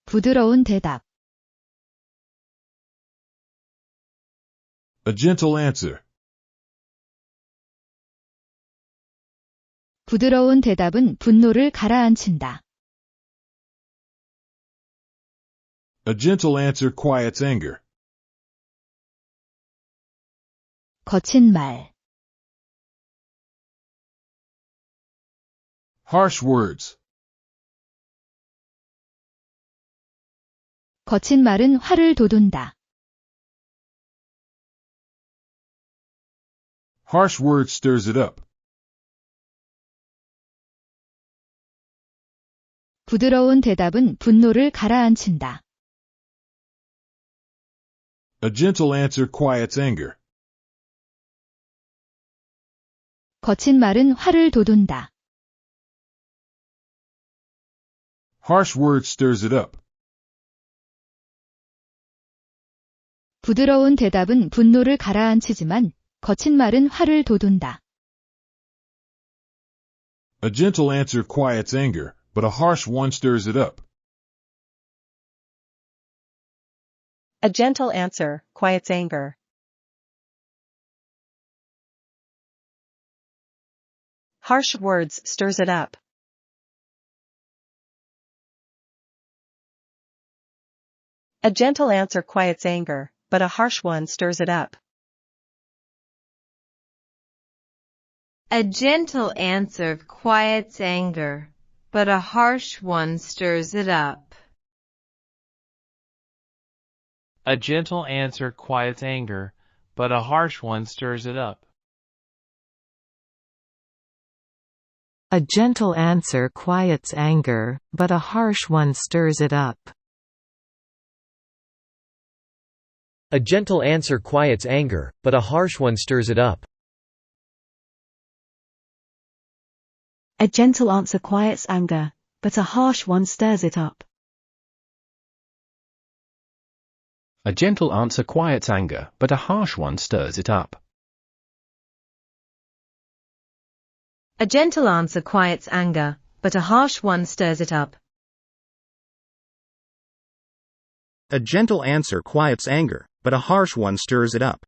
부드러운 대답. A gentle answer. 부드러운 대답은 분노를 가라앉힌다. A gentle answer quiets anger. 거친 말. Harsh words. 거친 말은 화를 돋운다. Harsh words stirs it up. 부드러운 대답은 분노를 가라앉힌다. A gentle answer quiets anger. 거친 말은 화를 돋운다. Harsh words stirs it up. 부드러운 대답은 분노를 가라앉히지만 거친 말은 화를 돋운다. A gentle answer quiets anger, but a harsh one stirs it up. A gentle answer quiets anger. Harsh words stirs it up. A gentle answer quiets anger, but a harsh one stirs it up. A gentle answer quiets anger, but a harsh one stirs it up. A gentle answer quiets anger, but a harsh one stirs it up. A gentle answer quiets anger, but a harsh one stirs it up. A gentle answer quiets anger, but a harsh one stirs it up. A gentle answer quiets anger, but a harsh one stirs it up. A gentle answer quiets anger, but a harsh one stirs it up. A gentle answer quiets anger, but a harsh one stirs it up. A gentle answer quiets anger, but a harsh one stirs it up.